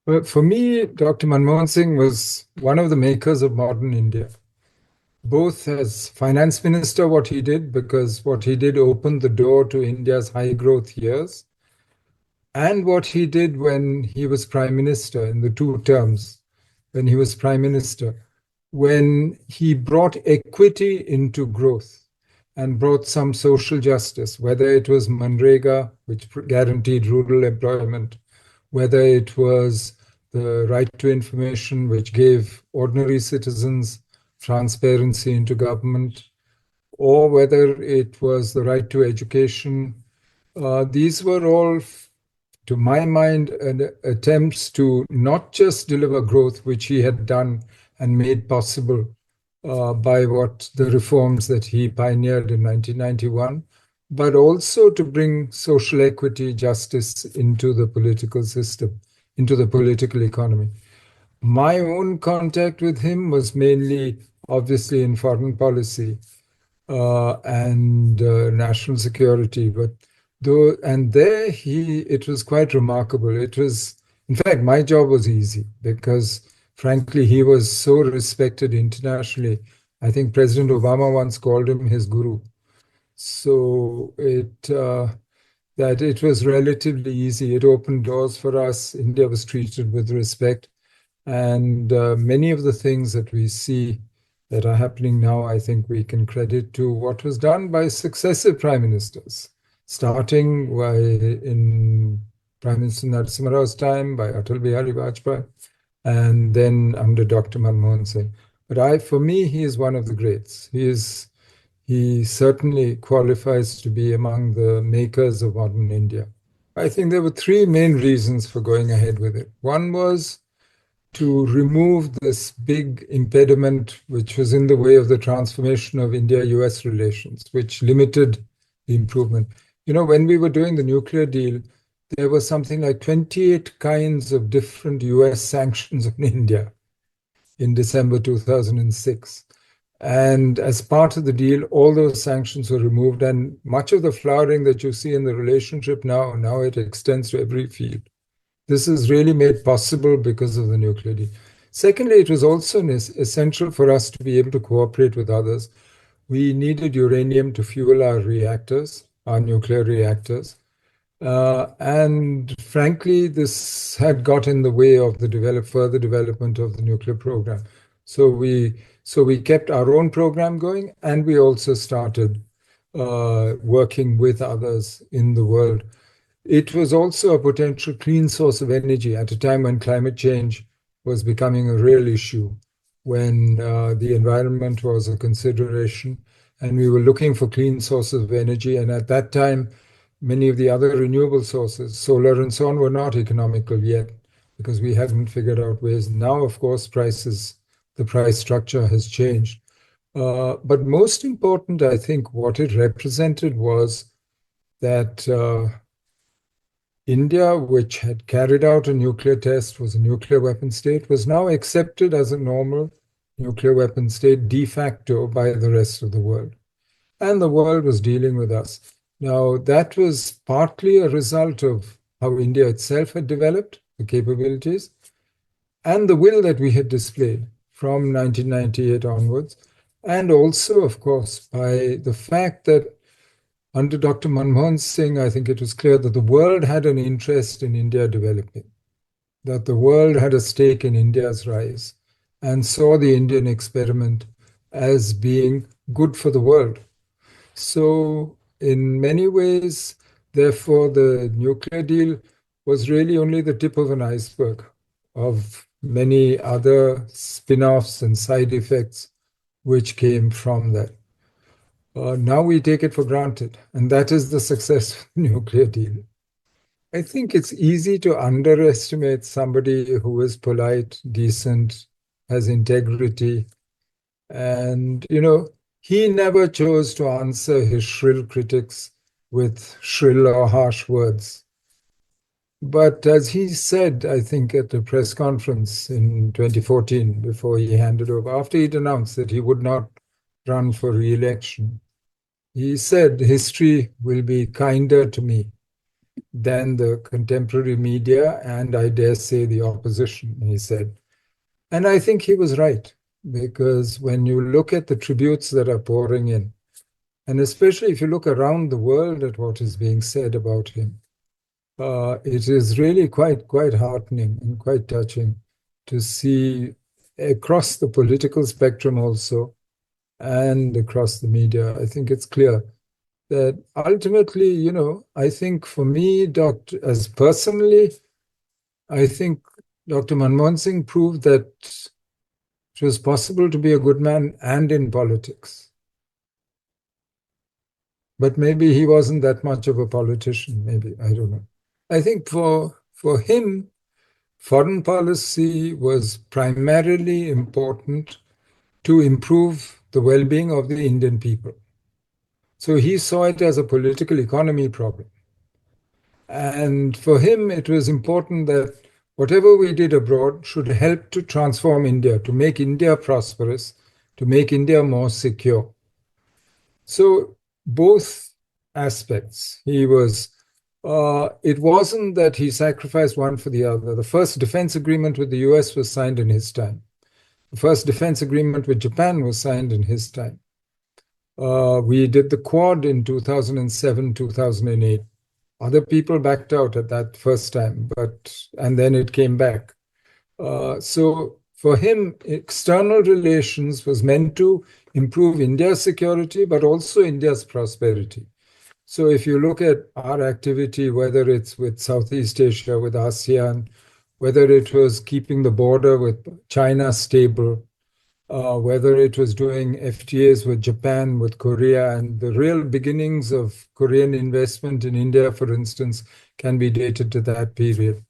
Well, for me, Dr. Manmohan Singh was one of the makers of modern India, both as finance minister, what he did, because what he did opened the door to India's high growth years, and what he did when he was prime minister in the two terms, when he was prime minister, when he brought equity into growth and brought some social justice, whether it was Manrega, which guaranteed rural employment, whether it was the right to information, which gave ordinary citizens transparency into government, or whether it was the right to education. These were all, to my mind, attempts to not just deliver growth, which he had done and made possible by what the reforms that he pioneered in 1991, but also to bring social equity, justice into the political system, into the political economy. My own contact with him was mainly, obviously, in foreign policy and national security. But though, and there it was quite remarkable. It was, in fact, my job was easy because, frankly, he was so respected internationally. I think President Obama once called him his guru. So that it was relatively easy. It opened doors for us. India was treated with respect. And many of the things that we see that are happening now, I think we can credit to what was done by successive prime ministers, starting in Prime Minister Narasimha Rao's time, by Atal Bihari Vajpayee, and then under Dr. Manmohan Singh. But for me, he is one of the greats. He certainly qualifies to be among the makers of modern India. I think there were three main reasons for going ahead with it. One was to remove this big impediment which was in the way of the transformation of India-US relations, which limited the improvement. You know, when we were doing the nuclear deal, there were something like 28 kinds of different US sanctions on India in December 2006. And as part of the deal, all those sanctions were removed. And much of the flowering that you see in the relationship now it extends to every field. This is really made possible because of the nuclear deal. Secondly, it was also essential for us to be able to cooperate with others. We needed uranium to fuel our reactors, our nuclear reactors. And frankly, this had got in the way of the further development of the nuclear program. So we kept our own program going, and we also started working with others in the world. It was also a potential clean source of energy at a time when climate change was becoming a real issue, when the environment was a consideration, and we were looking for clean sources of energy. And at that time, many of the other renewable sources, solar and so on, were not economical yet because we hadn't figured out ways. Now, of course, the price structure has changed. But most important, I think, what it represented was that India, which had carried out a nuclear test, was a nuclear weapon state, was now accepted as a normal nuclear weapon state de facto by the rest of the world. And the world was dealing with us. Now, that was partly a result of how India itself had developed the capabilities and the will that we had displayed from 1998 onwards. And also, of course, by the fact that under Dr. Manmohan Singh, I think it was clear that the world had an interest in India developing, that the world had a stake in India's rise, and saw the Indian experiment as being good for the world. So, in many ways, therefore, the nuclear deal was really only the tip of an iceberg of many other spin offs and side effects which came from that. Now we take it for granted, and that is the success of the nuclear deal. I think it's easy to underestimate somebody who is polite, decent, has integrity, and, he never chose to answer his shrill critics with shrill or harsh words. But as he said, I think at a press conference in 2014, before he handed over, after he'd announced that he would not run for re-election, he said, history will be kinder to me. than the contemporary media and I dare say the opposition, he said. And I think he was right, because when you look at the tributes that are pouring in, and especially if you look around the world at what is being said about him, it is really quite heartening and quite touching to see across the political spectrum also and across the media. I think it's clear that ultimately, I think for me, as personally, I think Dr. Manmohan Singh proved that it was possible to be a good man and in politics. But maybe he wasn't that much of a politician, maybe, I don't know. I think for him, foreign policy was primarily important to improve the well-being of the Indian people. So he saw it as a political economy problem. And for him, it was important that whatever we did abroad should help to transform India, to make India prosperous, to make India more secure. So both aspects, it wasn't that he sacrificed one for the other. The first defense agreement with the US was signed in his time. The first defense agreement with Japan was signed in his time. We did the Quad in 2007, 2008. Other people backed out at that first time, and then it came back. So for him, external relations was meant to improve India's security, but also India's prosperity. So if you look at our activity, whether it's with Southeast Asia, with ASEAN, whether it was keeping the border with China stable, whether it was doing FTAs with Japan, with Korea, and the real beginnings of Korean investment in India, for instance, can be dated to that period.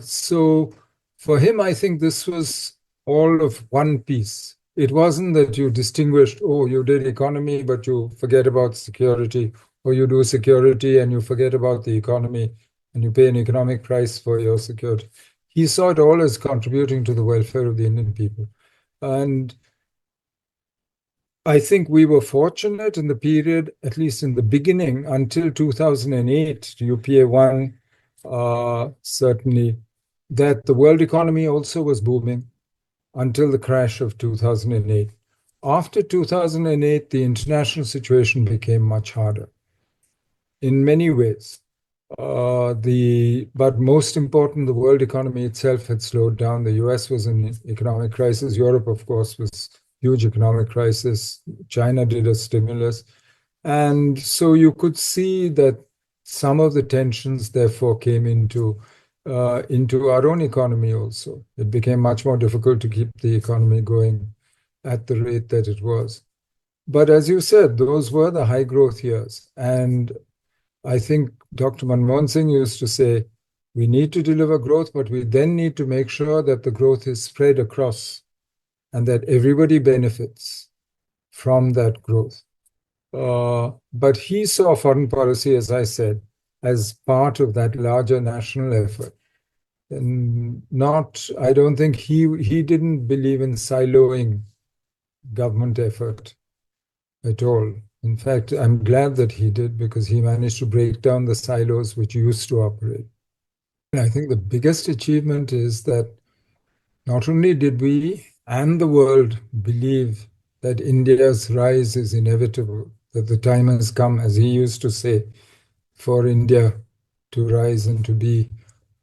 So for him, I think this was all of one piece. It wasn't that you distinguished, oh, you did economy, but you forget about security, or you do security and you forget about the economy, and you pay an economic price for your security. He saw it all as contributing to the welfare of the Indian people. And I think we were fortunate in the period, at least in the beginning, until 2008, UPA 1, certainly, that the world economy also was booming until the crash of 2008. After 2008, the international situation became much harder in many ways. But most important, the world economy itself had slowed down. The US was in economic crisis. Europe, of course, was huge economic crisis. China did a stimulus. And so you could see that some of the tensions therefore came into our own economy also. It became much more difficult to keep the economy going at the rate that it was. But as you said, those were the high growth years. And I think Dr. Manmohan Singh used to say, we need to deliver growth, but we then need to make sure that the growth is spread across and that everybody benefits from that growth. But he saw foreign policy, as I said, as part of that larger national effort. And I don't think he didn't believe in siloing government effort at all. In fact, I'm glad that he did, because he managed to break down the silos which used to operate. And I think the biggest achievement is that not only did we and the world believe that India's rise is inevitable, that the time has come, as he used to say, for India to rise and to be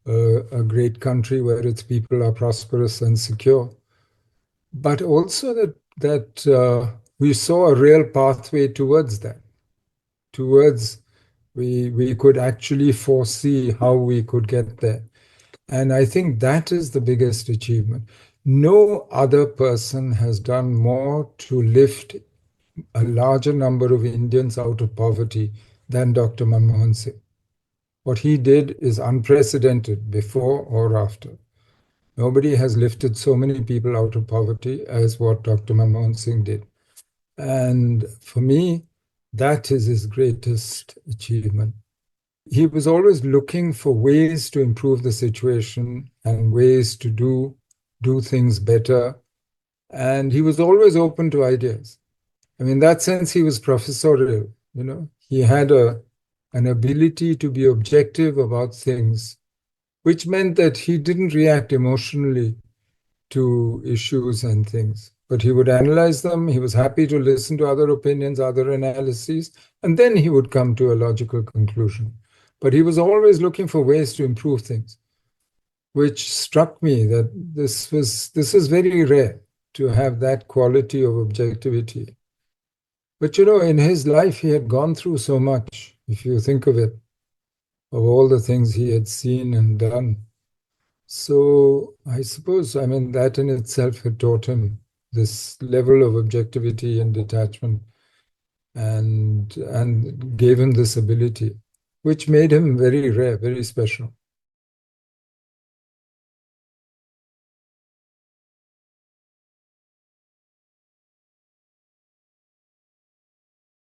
a great country where its people are prosperous and secure, but also that we saw a real pathway towards that. We could actually foresee how we could get there. And I think that is the biggest achievement. No other person has done more to lift a larger number of Indians out of poverty than Dr. Manmohan Singh. What he did is unprecedented before or after. Nobody has lifted so many people out of poverty as what Dr. Manmohan Singh did. And for me, that is his greatest achievement. He was always looking for ways to improve the situation and ways to do things better. And he was always open to ideas. I mean, in that sense, he was professorial. He had a an ability to be objective about things, which meant that he didn't react emotionally to issues and things, but he would analyze them. He was happy to listen to other opinions, other analyses, and then he would come to a logical conclusion. But he was always looking for ways to improve things, which struck me that this is very rare to have that quality of objectivity. But in his life, he had gone through so much, if you think of it, of all the things he had seen and done. So I suppose, I mean, that in itself had taught him this level of objectivity and detachment, and gave him this ability, which made him very rare, very special.